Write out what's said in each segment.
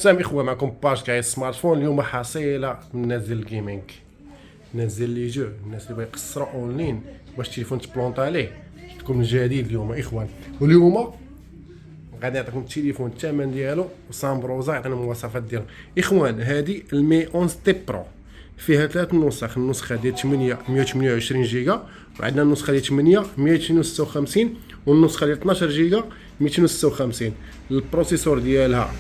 سلام اخوة، معكم باج كاع سمارت فون. اليوم حصيلة من الناس ديال الجيمنج، الناس ديال لي جو، الناس اللي بغا يقصروا اونلاين باش التليفون تبلونطا عليه. جبتكم جديد اليوم اخوان، واليوم غادي نعطيكم التليفون الثمن ديالو وسامبروزا يعطينا المواصفات ديالو. اخوان هذه المي 11 تي برو فيها ثلاث نسخ، النسخه ديال 8 128 جيجا، وعندنا النسخه ديال 8 256 والنسخه ديال 12 جيجا 256. البروسيسور ديالها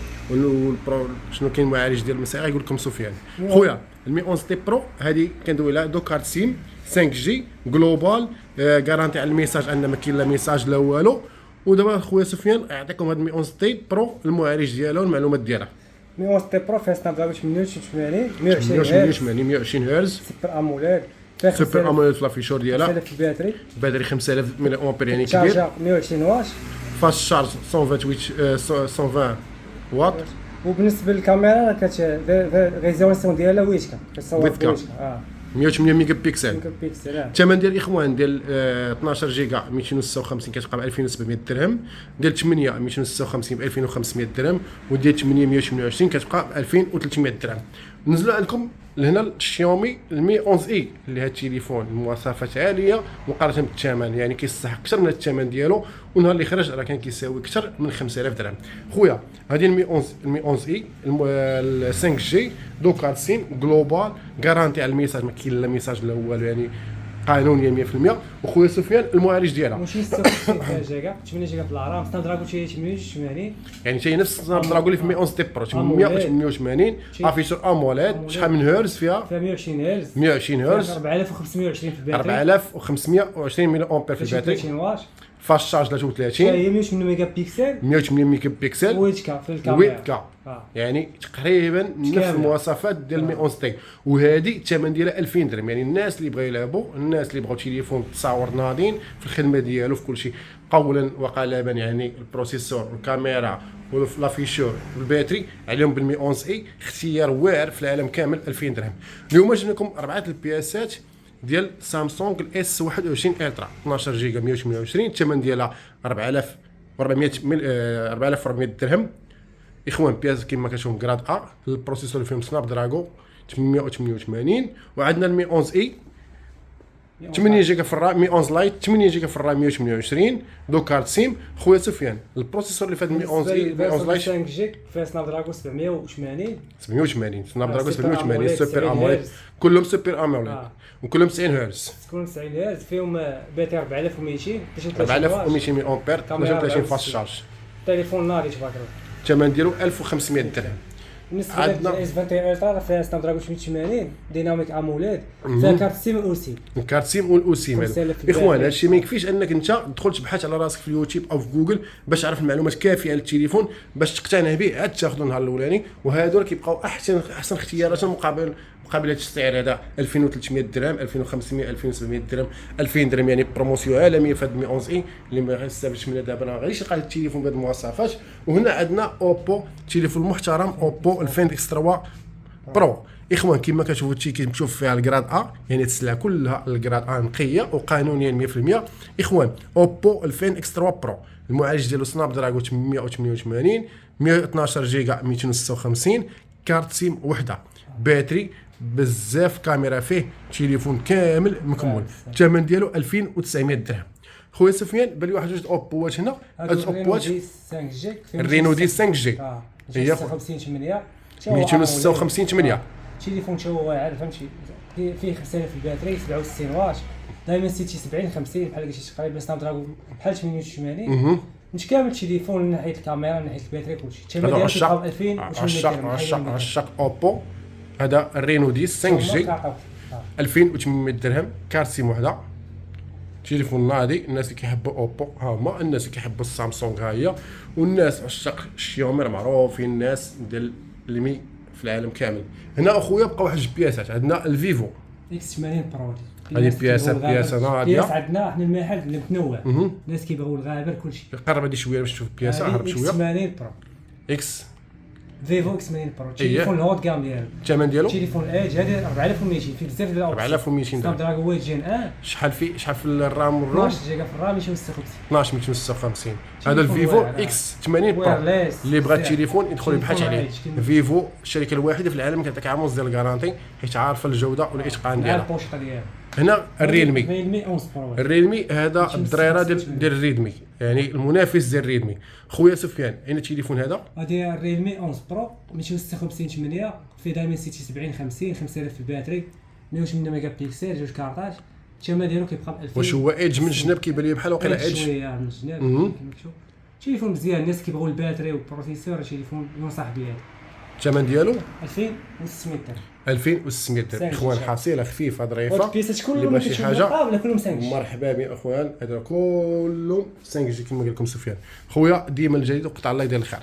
شنو كاين المعالج ديال المساعه يقول لكم سفيان خويا. المي 11 تي برو هذه كندوي على دو كارت سيم 5 جي جلوبال، غارانتي على الميساج ان ما كاين لا ميساج لا والو. ودابا خويا سفيان يعطيكم هذا المي 11 تي برو المعالج ديالو والمعلومات ديالها. مي 11 تي برو فيها سناب دراجون 120 هرتز سوبر اموليد، سوبر اموليد في لافيشور ديالها، 5000 الباتري، باتري 5000 ملي امبير يعني كبير، شارجر 120 واط، فاست شارج 120 واط. وبالنسبه للكاميرا ريزوليسيون ديالها ويتكا كتصور ويتكا. 108 ميجا بيكسل. بيكسل. الثمن ديال الاخوان ديال 12 جيجا 256 كتبقى ب 2700 درهم، ديال 8 256 ب 2500 درهم، وديال 8 128 كتبقى ب 2300 درهم. نزلوا عندكم لهنا الشاومي المي 11 اي اللي هذا التليفون المواصفات عاليه مقارنه بالثمن، يعني كيستحق اكثر من الثمن ديالو، ونهار اللي خرج راه كان كيساوي اكثر من 5000 درهم. خويا هذه المي 11 اي 5 جي دو كارت سيم جلوبال، غارانتي على الميساج ما كاين لا ميساج لا والو، يعني قانونيه 100%. وخويا سفيان المعالج ديالها ماشي 56 جيجا 8 جيجا في الرام، سناب دراجون 88 يعني تاي نفس سناب دراجون اللي في 111 تي برو 888 افيشور اموليد. شحال من هرتز فيها 120 هرتز 120 هرتز 4520 في الباتري، 4520 ملي امبير في الباتري، 30 واط، فاست شارج 33، هي 108 ميجا بيكسل، 108 ميجا بيكسل ويتكا في الكاميرا ويتكا، يعني تقريبا نفس المواصفات ديال المي 11 تي. وهذه الثمن ديالها 2000 درهم، يعني الناس اللي بغاو يلعبوا، الناس اللي بغاو تليفون تصاور ناضين في الخدمه ديالو في كل شيء قولا وقالبا، يعني البروسيسور والكاميرا والافيشور والباتري عليهم بالمي 11 اي اختيار واعر في العالم كامل 2000 درهم. اليوم جبنا لكم اربعه البياسات ديال سامسونج الاس 21 الترا 12 جيجا 128، الثمن ديالها 4400 درهم. اخوان بياس كما كتشوفوا جراد ا، البروسيسور اللي فيهم سناب دراجون 888، وعندنا المي 11 اي 8 جيجا في الرام، مي 11 لايت 8 جيجا في الرام 128 دو كارت سيم. خويا سفيان البروسيسور اللي فات مي 11 اي مي 11 لايت 5 جي فيها سناب دراجون 780 سناب دراجون 780 سوبر اموليد، كلهم سوبر اموليد وكلهم 90 هرتز، تكون 90 هرتز، فيهم باتري 4200 4200 ملي امبير 33 فاست شارج، تليفون ناري تبارك الله. الثمن ديالو 1500 درهم. بالنسبه للاس 21 الترا فيها سناب دراجون 880 ديناميك اموليد، فيها كارت سيم اوسي، الكارت سيم والاوسي مال. اخوان هادشي ما يكفيش انك انت تدخل تبحث على راسك في اليوتيوب او في جوجل باش تعرف المعلومات كافيه على التليفون باش تقتنع به عاد تاخذ النهار الاولاني، وهادو كيبقاو احسن اختيارات مقابل هذا السعر هذا 2300 درهم 2500 2700 درهم 2000 درهم، يعني بروموسيون عالميه في هذا المي 11 اي اللي ما غيستافدش منها دابا، راه غادي يلقى التليفون بهذه المواصفات. وهنا عندنا اوبو، تليفون محترم اوبو الفيند اكس 3 برو. اخوان كما كتشوفوا هادشي كنشوف فيها الجراد ا، يعني السلعه كلها الجراد ا نقيه وقانونيا 100%. اخوان اوبو الفين اكس 3 برو المعالج ديالو سناب دراجون 888 112 جيجا 256، كارت سيم وحده، باتري بزاف، كاميرا فيه، تليفون كامل مكمل. الثمن ديالو 2900 درهم. خويا سفيان بالي واحد جوج اوبوات هنا، هاد الاوبوات 5 جي الرينو دي 5 جي هي 56 8 256 8. تليفون تا هو واعر فهمتي، فيه 5000 في الباتري 67 واط، دائما سيتي 70 50 بحال قلتي تقريبا سناب دراجون بحال 88 مش كامل التليفون من ناحيه الكاميرا من ناحيه الباتري كلشي. الثمن ديالو 2800 عشاق اوبو. هذا الرينو دي 5 جي 2800 درهم، كارت سيم وحده، تليفون ناضي. الناس اللي كيحبوا اوبو ها هما، الناس اللي كيحبوا السامسونج ها هي، والناس عشاق الشاومي معروفين الناس ديال المي في العالم كامل. هنا اخويا بقى واحد البياسات، عندنا الفيفو اكس 80 برو، هذه بياسه ناضيه. بياس عندنا حنا المحل متنوع، الناس كيبغيو الغابر كلشي. قرب هذه شويه باش تشوف البياسه، هرب شويه. اكس 80 برو اكس فيفو اكس 80 برو، تليفون الهوت كام ديالو. الثمن ديالو تليفون ايج هذا 4200 في بزاف ديال 4200 سناب دراجون جين شحال في الرام والروم؟ 12 جيجا في الرام 256 12 256. هذا الفيفو اكس 80 برو وايرليس اللي بغى التليفون يدخل يبحث عليه. تليفون فيفو الشركه الوحيده في العالم كتعطيك عاموس ديال الكارانتي حيت عارفه الجوده والاتقان مع ديالها. البوشطه ديالها. هنا الريلمي 11 برو. الريلمي هذا الدريره ديال الريدمي، يعني المنافس ديال الريدمي. خويا سفيان اين التليفون هذا؟ هادي الريلمي 11 برو 256 8 فيه دايمنسيتي 70 50 5000 في الباتري 108 ميجا بيكسل جوج كارطاج. الثمن ديالو كيبقى ب 2000. واش هو ايدج من الجناب؟ كيبان لي بحال واقيلا ايدج شويه من الجناب كما كتشوف. تليفون مزيان، الناس كيبغيو الباتري والبروسيسور، تليفون ينصح به. الثمن ديالو 2600 درهم. 2600 درهم. اخوان حصيله خفيفه ظريفه. البيسات اللي كلهم باغي شي حاجه ولا كلهم 5 جي. مرحبا بي اخوان، هذا كله 5 جي كما قال لكم سفيان. خويا ديما الجديد وقطع الله يدير الخير.